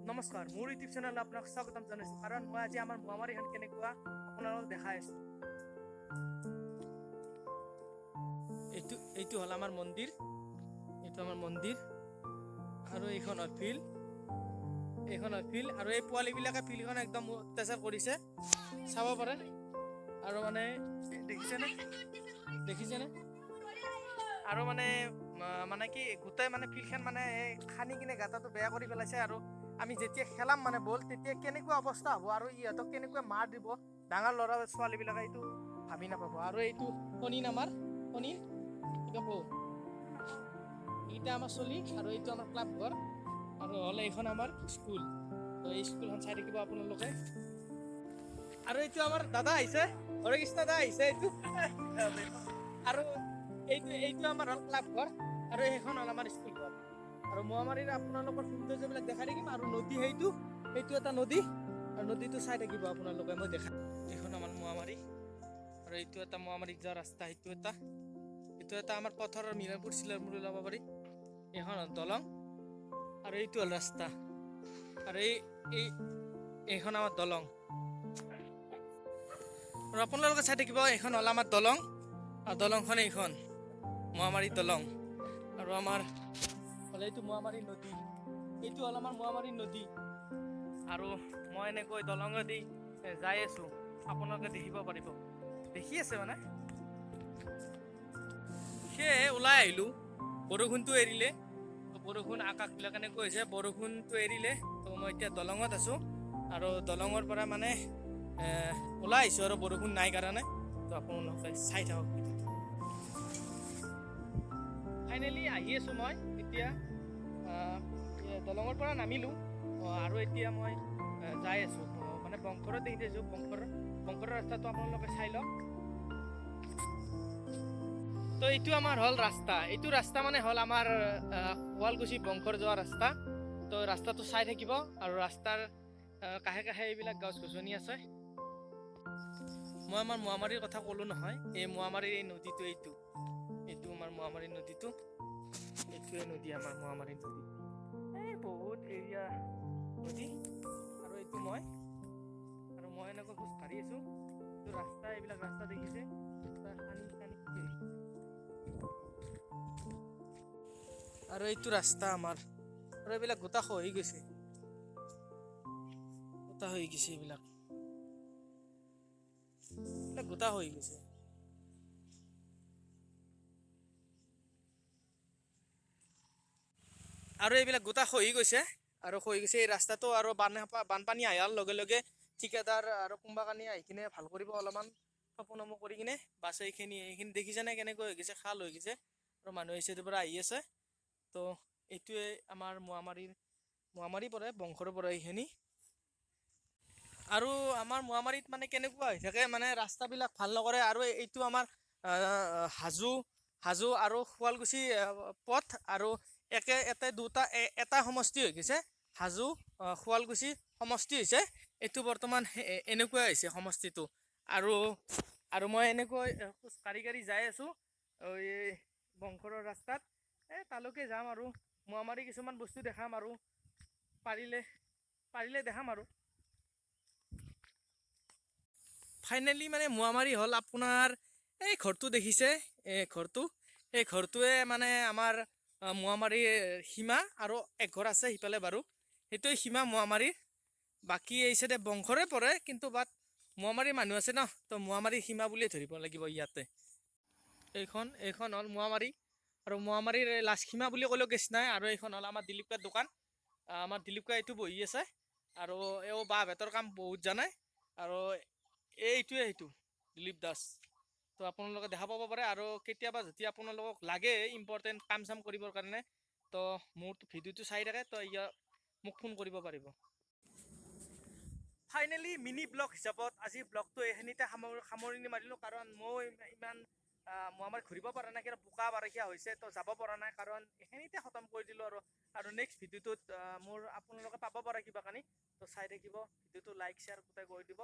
নমস্কাৰ, মোৰ ইউটিউব চেনেলত আপোনাক স্বাগতম জনাইছোঁ। কাৰণ মই আজি আমাৰ মহামাৰীখন কেনেকুৱা আপোনালোকক দেখাই আছোঁ। এইটো হ'ল আমাৰ মন্দিৰ, আৰু এইখন হ'ল ফিল্ড, আৰু এই পোৱালীবিলাকে ফিল্ডখন একদম অত্যাচাৰ কৰিছে, চাব পাৰে। আৰু মানে দেখিছেনে আৰু মানে কি গোটেই ফিল্ডখন খানি কিনে গাঁতাটো বেয়া কৰি পেলাইছে। আৰু আমি যেতিয়া খেলাম বল, তেতিয়া কেনেকুৱা অৱস্থা হ'ব আৰু ইহঁতক কেনেকুৱা মাৰ দিব ডাঙৰ ল'ৰা ছোৱালীবিলাকে, এইটো ভাবি নাপাব। আৰু এইটো এইটা আমাৰ চলি, আৰু এইটো আমাৰ ক্লাব ঘৰ, আৰু হ'লে এইখন আমাৰ স্কুল। তো এই স্কুলখন চাই থাকিব আপোনালোকে। আৰু এইটো আমাৰ দাদা আহিছে, হৰে কৃষ্ণ দা আহিছে। আৰু এইটো আমাৰ হ'ল ক্লাব ঘৰ, আৰু সেইখন হ'ল আমাৰ স্কুল ঘৰ। আৰু মহামাৰীৰ আপোনালোকৰ সৌন্দৰ্যবিলাক দেখাই থাকিম। আৰু নদী সেইটো এটা নদী, আৰু নদীটো চাই থাকিব আপোনালোকে। মই দেখা, এইখন আমাৰ মহামাৰী, আৰু এইটো এটা মহামাৰীত যোৱা ৰাস্তা। এইটো এটা আমাৰ পথৰৰ মিৰাপুৰ চিলাপুৰ ল'ব পাৰি। এইখন হ'ল দলং, আৰু এইটো হ'ল ৰাস্তা, আৰু এইখন আমাৰ দলং। আৰু আপোনালোকে চাই থাকিব, এইখন হ'ল আমাৰ দলং, আৰু দলংখন এইখন মহামাৰীৰ দলং। আৰু আমাৰ হ'লে এইটো মহামাৰী নদী, এইটো হ'ল আমাৰ মহামাৰী নদী। আৰু মই এনেকৈ দলঙেদি যাই আছোঁ, আপোনালোকে দেখিব পাৰিব, দেখি আছে সেয়ে ওলাই আহিলোঁ। বৰষুণটো এৰিলে, বৰষুণ আকাশবিলাক এনেকৈ হৈছে, বৰষুণটো এৰিলে। তো মই এতিয়া দলঙত আছোঁ, আৰু দলঙৰ পৰা ওলাই আহিছোঁ, আৰু বৰষুণ নাই কাৰণে। তো আপোনালোকে চাই থাকক। ফাইনেলি আহি আছোঁ মই এতিয়া, দলঙৰ পৰা নামিলোঁ, আৰু এতিয়া মই যাই আছোঁ বংশৰত দেখি আছোঁ। বংশৰৰ ৰাস্তাটো আপোনালোকে চাই লওক। তো এইটো আমাৰ হ'ল ৰাস্তা, এইটো ৰাস্তা হ'ল আমাৰ শুৱালকুছি বংশৰ যোৱা ৰাস্তা। তো ৰাস্তাটো চাই থাকিব, আৰু ৰাস্তাৰ কাষে কাষে এইবিলাক গছ গছনি আছে। মই আমাৰ মহামাৰীৰ কথা ক'লোঁ নহয়, এই মহামাৰীৰ এই নদীটো, এইটো আমাৰ মহামাৰীৰ নদীটো, এইটোৱে নদী, আমাৰ মহামাৰীৰ নদী। এই বহুত এৰিয়া নদী, আৰু এইটো মই এনেকৈ খোজ কাঢ়ি আছোঁ। এইটো ৰাস্তা, এইবিলাক ৰাস্তা দেখিছে, আৰু এইটো ৰাস্তা আমাৰ, আৰু এইবিলাক গোটা খহি গৈছে, এইবিলাক গোটা হৈ গৈছে। আৰু এইবিলাক গোটা খহি গৈছে, এই ৰাস্তাটো। আৰু বানপানী অহাৰ লগে লগে ঠিকাদাৰ আৰু কোম্পানী আহি কিনে ভাল কৰিব, অলপমান সপোনমো কৰি কিনে। বাছ এইখিনি দেখিছেনে কেনেকৈ হৈ গৈছে, খাল হৈ গৈছে, আৰু মানুহ এইচাইডৰ পৰা আহি আছে। তো এইটোৱে আমাৰ মহামাৰী পৰে, বংশৰ পৰা এইখিনি। আৰু আমাৰ মহামাৰীত কেনেকুৱা হৈ থাকে, ৰাস্তাবিলাক ভাল নকৰে। আৰু এইটো আমাৰ হাজো আৰু শুৱালকুছি পথ, আৰু এটা সমষ্টি হৈ গৈছে। হাজো শুৱালকুছি সমষ্টি হৈছে এইটো বৰ্তমান, এনেকুৱা হৈছে সমষ্টিটো। আৰু মই এনেকৈ খোজ কাঢ়ি যাই আছোঁ এই বংশৰৰ ৰাস্তাত। তালৈকে যাম, আৰু মহামাৰী কিছুমান বস্তু দেখাম, আৰু পাৰিলে দেখাম। আৰু ফাইনেলি মহামাৰী হ'ল আপোনাৰ এই ঘৰটো দেখিছে, এই ঘৰটোৱে আমাৰ মহামাৰীৰ সীমা। আৰু এক ঘৰ আছে সিফালে বাৰু, সেইটোৱে সীমা মহামাৰীৰ। বাকী এই চাইডে বংশৰে পৰে, কিন্তু মহামাৰীৰ মানুহ আছে ন, তো মহামাৰীৰ সীমা বুলিয়ে ধৰিব লাগিব ইয়াতে। এইখন হ'ল মহামাৰী, আৰু মহামাৰীৰ লাষ্ট সীমা বুলি ক'লেও কেছ নাই। আৰু এইখন হ'ল আমাৰ দিলীপ দাৰ দোকান, আমাৰ দিলীপ দাই এইটো বহি আছে, আৰু এওঁ বাঁহ বেতৰ কাম বহুত জানে। আৰু এইটোৱে দিলীপ দাস। তো আপোনালোকে দেখা পাব পাৰে। আৰু কেতিয়াবা যদি আপোনালোকক লাগে ইম্পৰ্টেণ্ট কাম চাম কৰিবৰ কাৰণে, তো মোৰ ভিডিঅ'টো চাই থাকে, তো মোক ফোন কৰিব পাৰিব। ফাইনেলি মিনি ব্লগ হিচাপত আজি ব্লগটো এইখিনিতে সামৰণি মাৰিলোঁ। কাৰণ মই ইমান মহামাৰীত ঘূৰিব পৰা নাই, কিয় বোকা বাৰিষা হৈছে, তো যাব পৰা নাই। কাৰণ এইখিনিতে খতম কৰি দিলোঁ। আৰু নেক্সট ভিডিঅ'টোত আপোনালোকে পাব পাৰে কিবা কানি, তো চাই থাকিব। ভিডিঅ'টো লাইক শ্বেয়াৰ গোটেই কৰি দিব।